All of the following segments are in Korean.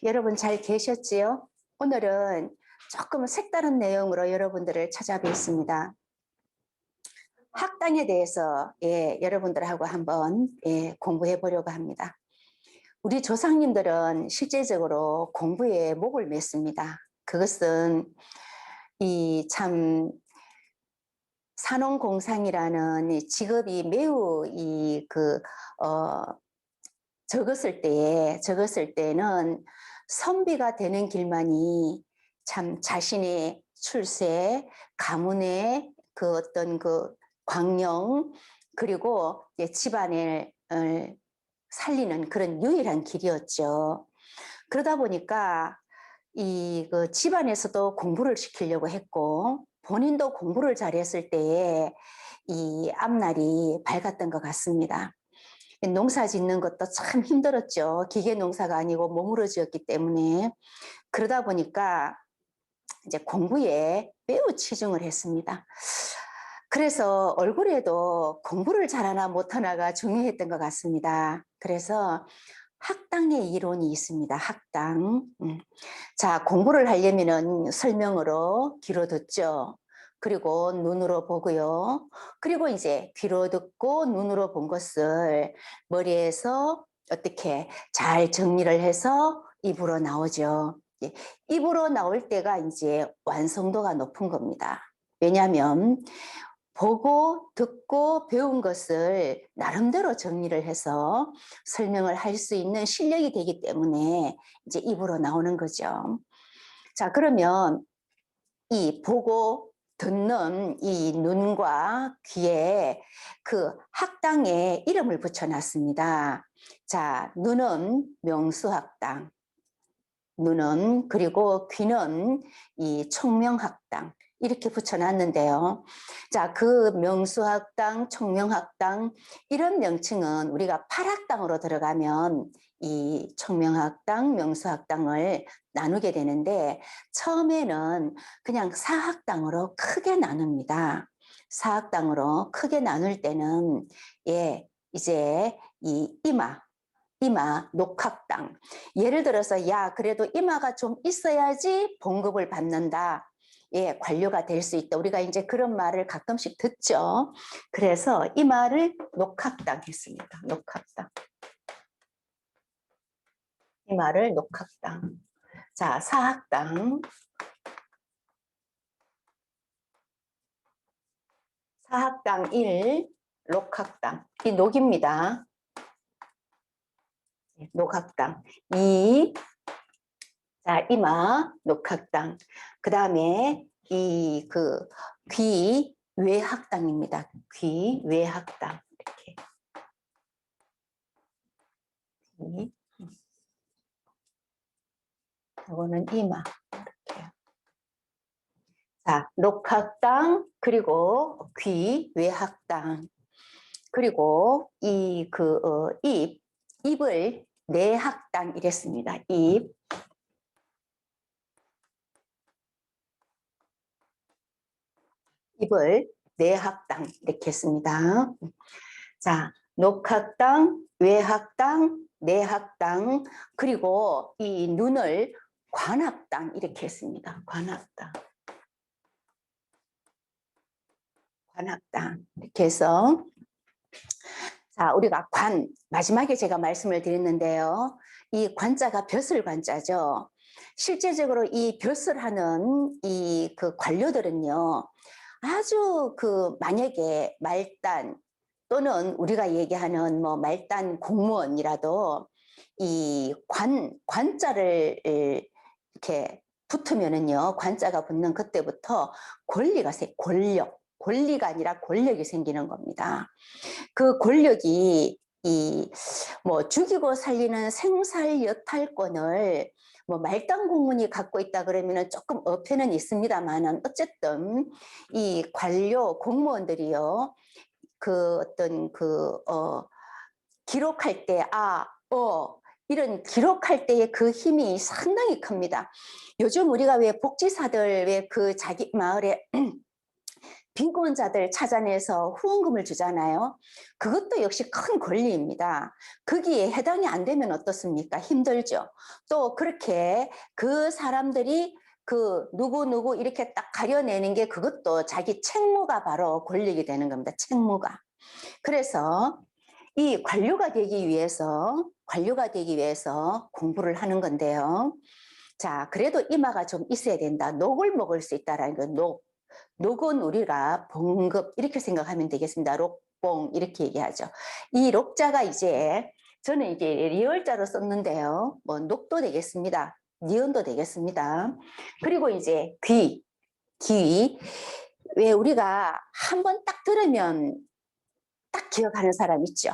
여러분 잘 계셨지요? 오늘은 조금 색다른 내용으로 여러분들을 찾아뵙습니다. 학당에 대해서 여러분들하고 한번 공부해 보려고 합니다. 우리 조상님들은 실제적으로 공부에 목을 맸습니다. 그것은 이 참 산업공상이라는 이 직업이 매우 적었을 때는 선비가 되는 길만이 참 자신의 출세, 가문의 그 어떤 그 광령, 그리고 집안을 살리는 그런 유일한 길이었죠. 그러다 보니까 그 집안에서도 공부를 시키려고 했고, 본인도 공부를 잘했을 때에 이 앞날이 밝았던 것 같습니다. 농사 짓는 것도 참 힘들었죠. 기계 농사가 아니고 몸으로 지었기 때문에. 그러다 보니까 이제 공부에 매우 치중을 했습니다. 그래서 얼굴에도 공부를 잘하나 못하나가 중요했던 것 같습니다. 그래서 학당의 이론이 있습니다. 학당. 자, 공부를 하려면은 설명으로 귀로 듣죠. 그리고 눈으로 보고요. 그리고 이제 귀로 듣고 눈으로 본 것을 머리에서 어떻게 잘 정리를 해서 입으로 나오죠. 입으로 나올 때가 이제 완성도가 높은 겁니다. 왜냐하면 보고 듣고 배운 것을 나름대로 정리를 해서 설명을 할 수 있는 실력이 되기 때문에 이제 입으로 나오는 거죠. 자, 그러면 이 보고 듣는 이 눈과 귀에 그 학당에 이름을 붙여놨습니다. 자, 눈은 명수학당, 눈은, 그리고 귀는 이 총명학당, 이렇게 붙여놨는데요. 자, 그 명수학당, 총명학당, 이런 명칭은 우리가 8학당으로 들어가면 이 총명학당, 명수학당을 나누게 되는데, 처음에는 그냥 4학당으로 크게 나눕니다. 4학당으로 크게 나눌 때는 이제 이 이마, 녹학당. 예를 들어서 야, 그래도 이마가 좀 있어야지 봉급을 받는다. 관료가 될 수 있다. 우리가 이제 그런 말을 가끔씩 듣죠. 그래서 이마를 녹학당 했습니다. 녹학당. 이마를 녹학당. 자, 사학당. 사학당 1, 녹학당. 이 녹입니다. 녹학당. 2, 자, 이마, 녹학당. 그 다음에 귀, 외학당입니다. 귀, 외학당. 이렇게. 귀. 이거는 이마. 이렇게. 자, 녹학당, 그리고 귀, 외학당. 그리고 입을 내학당 이랬습니다. 입을 내학당 이렇게 했습니다. 자, 녹학당, 외학당, 내학당, 그리고 이 눈을 관학당 이렇게 했습니다. 관학당. 관학당 이렇게 해서, 자, 우리가 마지막에 제가 말씀을 드렸는데요. 이 관자가 벼슬 관자죠. 실제적으로 이 벼슬 하는 그 관료들은요, 아주 만약에 말단 또는 우리가 얘기하는 뭐 말단 공무원이라도 이 관자를 이렇게 붙으면은요, 관자가 붙는 그때부터 권리가 아니라 권력이 생기는 겁니다. 그 권력이 뭐 죽이고 살리는 생살 여탈권을 뭐 말단 공문이 갖고 있다 그러면은 조금 어폐는 있습니다만은, 어쨌든 이 관료 공무원들이요, 기록할 때 이런 기록할 때의 그 힘이 상당히 큽니다. 요즘 우리가 왜 복지사들 왜 자기 마을에 비구원자들 찾아내서 후원금을 주잖아요. 그것도 역시 큰 권리입니다. 거기에 해당이 안 되면 어떻습니까? 힘들죠. 또 그렇게 그 사람들이 그 누구 이렇게 딱 가려내는 게 그것도 자기 책무가 바로 권력이 되는 겁니다. 책무가. 그래서 이 관료가 되기 위해서 공부를 하는 건데요. 자, 그래도 이마가 좀 있어야 된다. 녹을 먹을 수 있다라는 거. 녹은 우리가 봉급 이렇게 생각하면 되겠습니다. 록봉 이렇게 얘기하죠. 이 록자가 이제 저는 이게 리얼자로 썼는데요. 뭐 녹도 되겠습니다. 니은도 되겠습니다. 그리고 이제 귀. 왜 우리가 한번 딱 들으면 딱 기억하는 사람 있죠.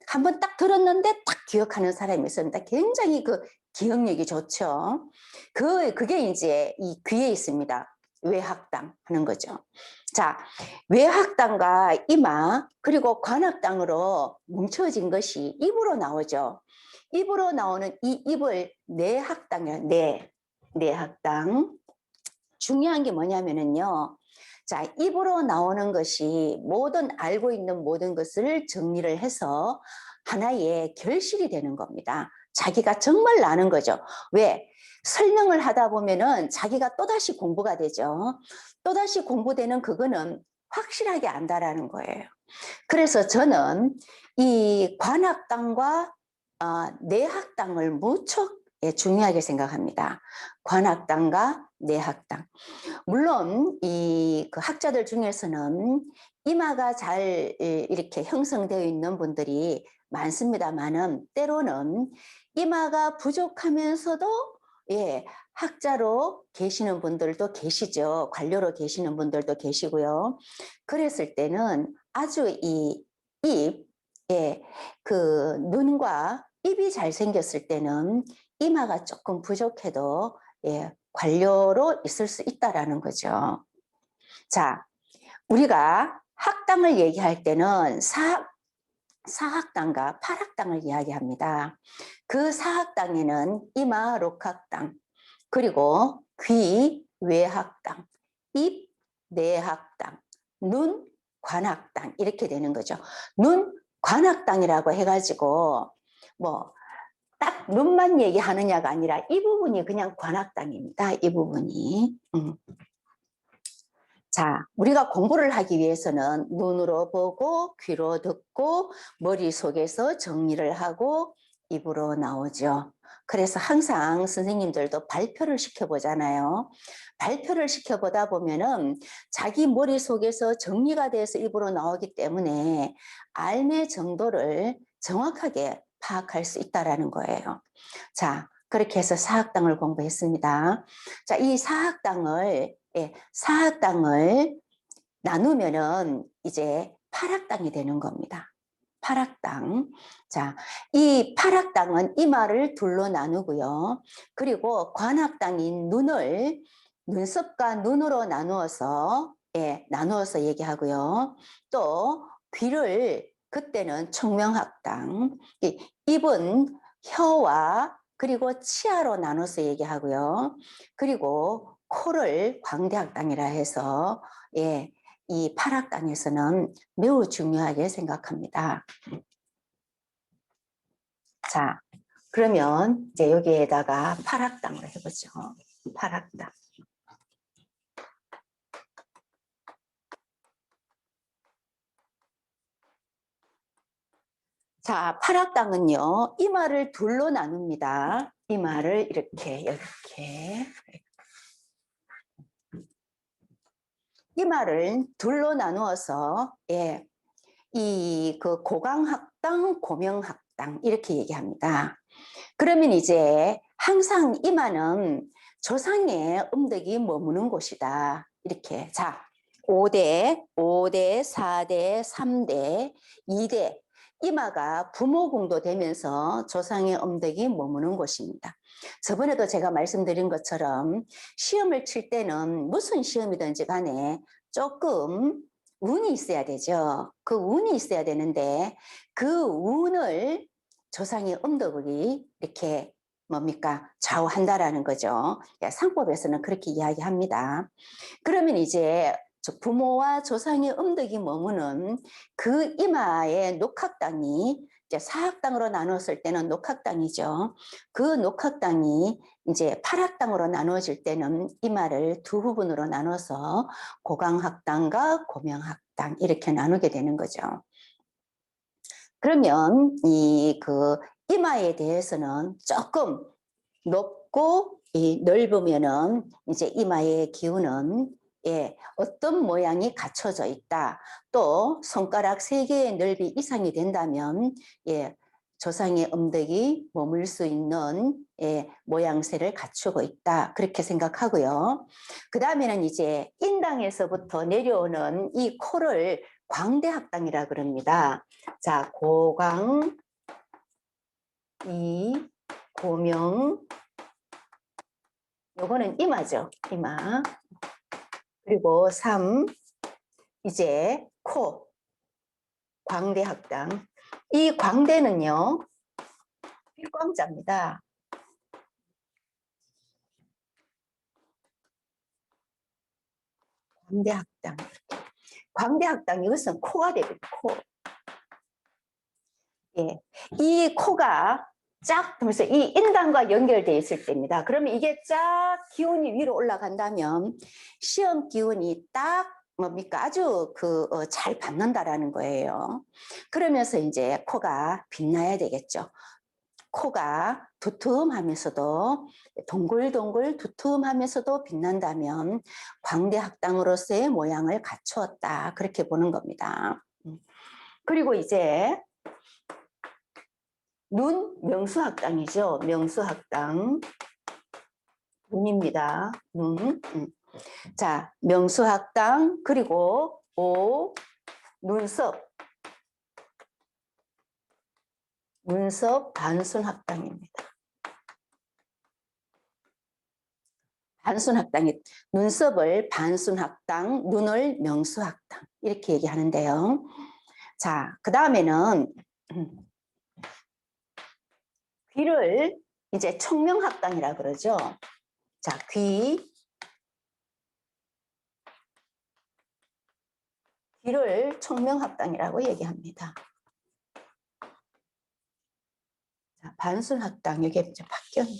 한번 딱 들었는데 딱 기억하는 사람이 있습니다. 굉장히 그 기억력이 좋죠. 그게 이제 이 귀에 있습니다. 외학당 하는 거죠. 자, 외학당과 이마 그리고 관악당으로 뭉쳐진 것이 입으로 나오죠. 입으로 나오는 이 입을 내학당이에요. 내학당. 중요한 게 뭐냐면은요. 자, 입으로 나오는 것이 알고 있는 모든 것을 정리를 해서 하나의 결실이 되는 겁니다. 자기가 정말 아는 거죠. 왜? 설명을 하다 보면은 자기가 또다시 공부가 되죠. 또다시 공부되는 그거는 확실하게 안다라는 거예요. 그래서 저는 이 관악당과 내학당을 무척 중요하게 생각합니다. 관악당과 내학당. 물론 그 학자들 중에서는 이마가 잘 이렇게 형성되어 있는 분들이 많습니다만은 때로는 이마가 부족하면서도 학자로 계시는 분들도 계시죠. 관료로 계시는 분들도 계시고요. 그랬을 때는 아주 그 눈과 입이 잘생겼을 때는 이마가 조금 부족해도 관료로 있을 수 있다라는 거죠. 자, 우리가 학당을 얘기할 때는 사학당과 팔학당을 이야기합니다. 그 사학당에는 이마 록학당, 그리고 귀 외학당, 입 내학당, 눈 관학당 이렇게 되는 거죠. 눈 관학당이라고 해가지고 뭐 딱 눈만 얘기하느냐가 아니라 이 부분이 그냥 관학당입니다. 이 부분이. 자, 우리가 공부를 하기 위해서는 눈으로 보고 귀로 듣고 머릿속에서 정리를 하고 입으로 나오죠. 그래서 항상 선생님들도 발표를 시켜보잖아요. 발표를 시켜보다 보면은 자기 머릿속에서 정리가 돼서 입으로 나오기 때문에 알매 정도를 정확하게 파악할 수 있다는 거예요. 자, 그렇게 해서 사학당을 공부했습니다. 자, 이 사학당을 나누면은 이제 팔학당이 되는 겁니다. 팔학당. 자, 이 팔학당은 이마를 둘로 나누고요. 그리고 관학당인 눈썹과 눈으로 나누어서 얘기하고요. 또 귀를 그때는 청명학당, 입은 혀와 그리고 치아로 나눠서 얘기하고요. 그리고 코를 광대학당이라 해서 이 팔학당에서는 매우 중요하게 생각합니다. 자, 그러면 이제 여기에다가 팔학당을 해보죠. 팔학당. 자, 팔학당은요, 이마를 둘로 나눕니다. 이마를 이렇게. 이마를 둘로 나누어서, 이 그 고강학당, 고명학당, 이렇게 얘기합니다. 그러면 이제 항상 이마는 조상의 음덕이 머무는 곳이다. 이렇게. 자, 5대, 4대, 3대, 2대. 이마가 부모궁도 되면서 조상의 음덕이 머무는 곳입니다. 저번에도 제가 말씀드린 것처럼 시험을 칠 때는 무슨 시험이든지 간에 조금 운이 있어야 되죠. 그 운이 있어야 되는데 그 운을 조상의 음덕이 이렇게 뭡니까? 좌우한다라는 거죠. 상법에서는 그렇게 이야기합니다. 그러면 이제 부모와 조상의 음덕이 머무는 그 이마의 녹학당이 이제 사학당으로 나눴을 때는 녹학당이죠. 그 녹학당이 이제 팔학당으로 나눠질 때는 이마를 두 부분으로 나눠서 고강학당과 고명학당 이렇게 나누게 되는 거죠. 그러면 이 그 이마에 대해서는 조금 높고 넓으면은 이제 이마의 기운은 어떤 모양이 갖춰져 있다. 또 손가락 3개의 넓이 이상이 된다면 조상의 음덕이 머물 수 있는 모양새를 갖추고 있다. 그렇게 생각하고요. 그 다음에는 이제 인당에서부터 내려오는 이 코를 광대학당이라 그럽니다. 자, 고강, 이, 고명, 요거는 이마죠. 이마. 그리고 3, 이제 코, 광대학당. 이 광대는요, 휘광자입니다. 광대학당. 광대학당, 이것은 코가 됩니다. 코. 예. 이 코가 쫙 하면서 이 인당과 연결되어 있을 때입니다. 그러면 이게 쫙 기운이 위로 올라간다면 시험 기운이 딱 뭡니까? 아주 잘 받는다라는 거예요. 그러면서 이제 코가 빛나야 되겠죠. 코가 두툼하면서도 동글동글 두툼하면서도 빛난다면 광대학당으로서의 모양을 갖추었다. 그렇게 보는 겁니다. 그리고 이제 눈 명수학당이죠. 명수학당. 눈입니다. 눈. 자, 명수학당 그리고 오 눈썹. 눈썹 반순학당입니다. 반순학당이 눈썹을 반순학당, 눈을 명수학당 이렇게 얘기하는데요. 자, 그 다음에는 귀를 이제 청명학당이라 그러죠. 자, 귀를 청명학당이라고 얘기합니다. 자, 반순학당 이게 이제 바뀌었네.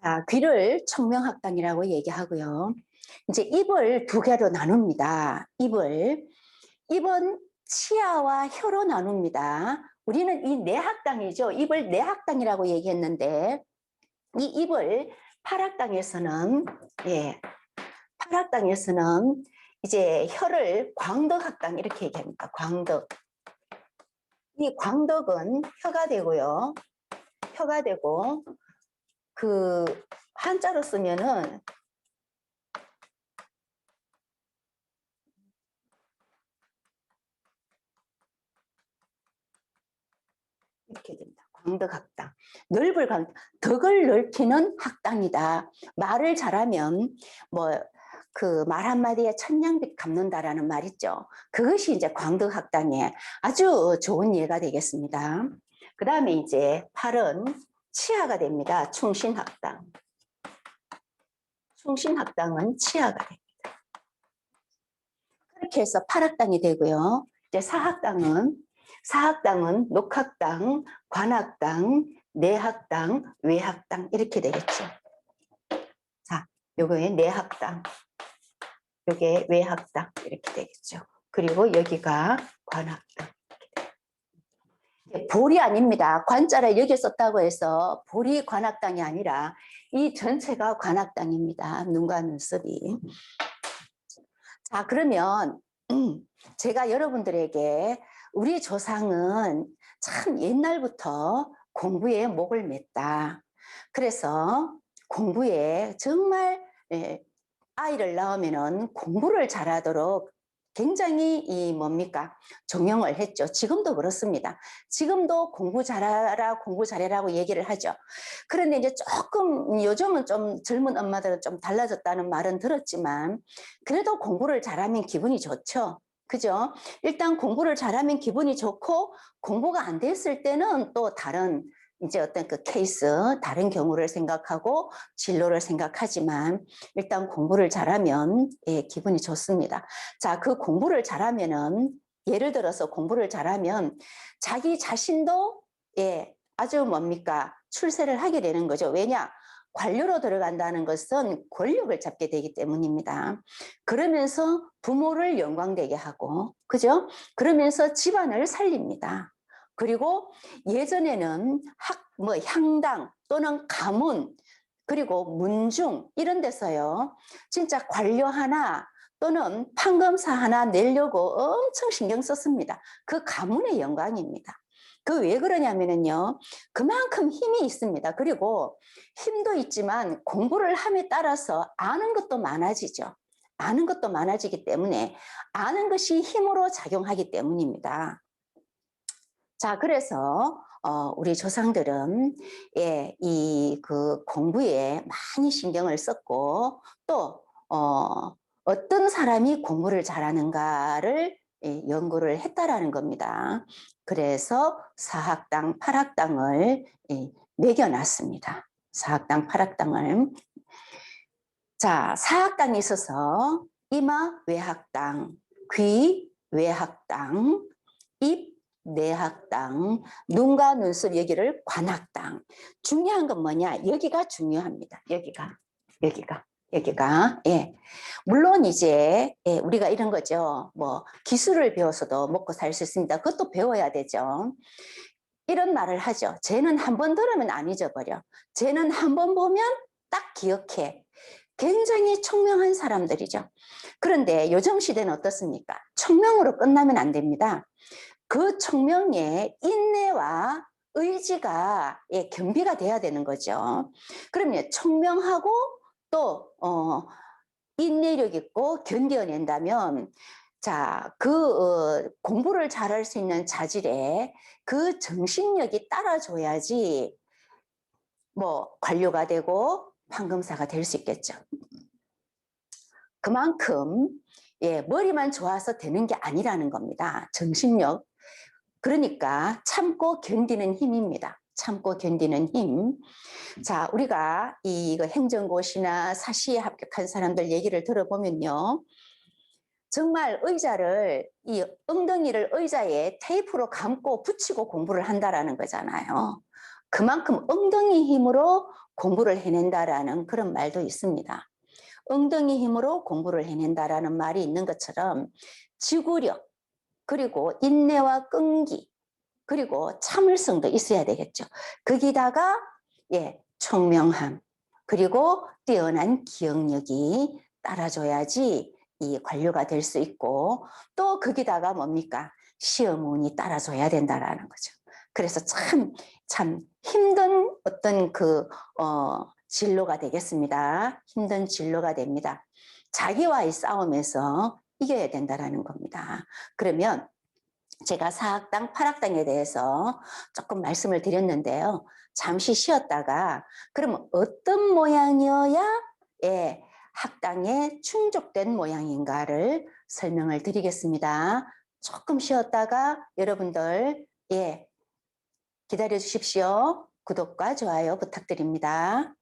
자, 귀를 청명학당이라고 얘기하고요. 이제 입을 2개로 나눕니다. 입은 치아와 혀로 나눕니다. 우리는 이 내학당이죠. 입을 내학당이라고 얘기했는데 이 입을 팔학당에서는 팔학당에서는 이제 혀를 광덕학당 이렇게 얘기합니다. 광덕. 이 광덕은 혀가 되고요. 혀가 되고 그 한자로 쓰면은 이렇게 됩니다. 광덕학당. 덕을 넓히는 학당이다. 말을 잘하면 뭐 그 말 한마디에 천냥빚 갚는다라는 말 있죠. 그것이 이제 광덕학당의 아주 좋은 예가 되겠습니다. 그 다음에 이제 팔은 치아가 됩니다. 충신학당. 충신학당은 치아가 됩니다. 그렇게 해서 팔학당이 되고요. 이제 사학당은 녹학당, 관학당, 내학당, 외학당 이렇게 되겠죠. 자, 요거에 내학당, 요게 외학당 이렇게 되겠죠. 그리고 여기가 관학당. 볼이 아닙니다. 관자를 여기 썼다고 해서 볼이 관학당이 아니라 이 전체가 관학당입니다. 눈과 눈썹이. 자, 그러면 제가 여러분들에게 우리 조상은 참 옛날부터 공부에 목을 맸다. 그래서 공부에 정말 아이를 낳으면은 공부를 잘하도록 굉장히 종용을 했죠. 지금도 그렇습니다. 지금도 공부 잘하라, 공부 잘해라고 얘기를 하죠. 그런데 이제 조금 요즘은 좀 젊은 엄마들은 좀 달라졌다는 말은 들었지만 그래도 공부를 잘하면 기분이 좋죠. 그죠? 일단 공부를 잘하면 기분이 좋고 공부가 안 됐을 때는 또 다른 이제 어떤 그 케이스, 다른 경우를 생각하고 진로를 생각하지만 일단 공부를 잘하면 예, 기분이 좋습니다. 자, 그 공부를 잘하면은 예를 들어서 공부를 잘하면 자기 자신도 예, 아주 뭡니까? 출세를 하게 되는 거죠. 왜냐? 관료로 들어간다는 것은 권력을 잡게 되기 때문입니다. 그러면서 부모를 영광되게 하고, 그죠? 그러면서 집안을 살립니다. 그리고 예전에는 향당 또는 가문, 그리고 문중 이런 데서요, 진짜 관료 하나 또는 판검사 하나 내려고 엄청 신경 썼습니다. 그 가문의 영광입니다. 그 왜 그러냐면요, 그만큼 힘이 있습니다. 그리고 힘도 있지만 공부를 함에 따라서 아는 것도 많아지죠. 아는 것도 많아지기 때문에 아는 것이 힘으로 작용하기 때문입니다. 자, 그래서 우리 조상들은 예, 이 그 공부에 많이 신경을 썼고 또 어떤 사람이 공부를 잘하는가를 예, 연구를 했다라는 겁니다. 그래서 사학당, 팔학당을 예, 매겨놨습니다. 사학당, 팔학당을. 자, 사학당에 있어서 이마 외학당, 귀 외학당, 입 내학당, 눈과 눈썹 여기를 관학당. 중요한 건 뭐냐? 여기가 중요합니다. 여기가. 예. 물론 이제 예, 우리가 이런 거죠. 뭐 기술을 배워서도 먹고 살 수 있습니다. 그것도 배워야 되죠. 이런 말을 하죠. 쟤는 한 번 들으면 안 잊어버려. 쟤는 한 번 보면 딱 기억해. 굉장히 총명한 사람들이죠. 그런데 요즘 시대는 어떻습니까? 총명으로 끝나면 안 됩니다. 그 총명에 인내와 의지가 예, 겸비가 돼야 되는 거죠. 그러면 총명하고 또 인내력 있고 견뎌낸다면 자, 공부를 잘할 수 있는 자질에 그 정신력이 따라줘야지 뭐 관료가 되고 판검사가 될 수 있겠죠. 그만큼 예, 머리만 좋아서 되는 게 아니라는 겁니다. 정신력. 그러니까 참고 견디는 힘입니다. 참고 견디는 힘. 자, 우리가 이거 행정고시나 사시에 합격한 사람들 얘기를 들어보면요. 정말 이 엉덩이를 의자에 테이프로 감고 붙이고 공부를 한다라는 거잖아요. 그만큼 엉덩이 힘으로 공부를 해낸다라는 그런 말도 있습니다. 엉덩이 힘으로 공부를 해낸다라는 말이 있는 것처럼 지구력, 그리고 인내와 끈기, 그리고 참을성도 있어야 되겠죠. 거기다가 예, 총명함, 그리고 뛰어난 기억력이 따라줘야지 이 관료가 될 수 있고 또 거기다가 뭡니까? 시험운이 따라줘야 된다라는 거죠. 그래서 참 힘든 어떤 진로가 되겠습니다. 힘든 진로가 됩니다. 자기와의 싸움에서 이겨야 된다라는 겁니다. 그러면 제가 사학당, 팔학당에 대해서 조금 말씀을 드렸는데요. 잠시 쉬었다가 그러면 어떤 모양이어야 예, 학당에 충족된 모양인가를 설명을 드리겠습니다. 조금 쉬었다가 여러분들 예, 기다려 주십시오. 구독과 좋아요 부탁드립니다.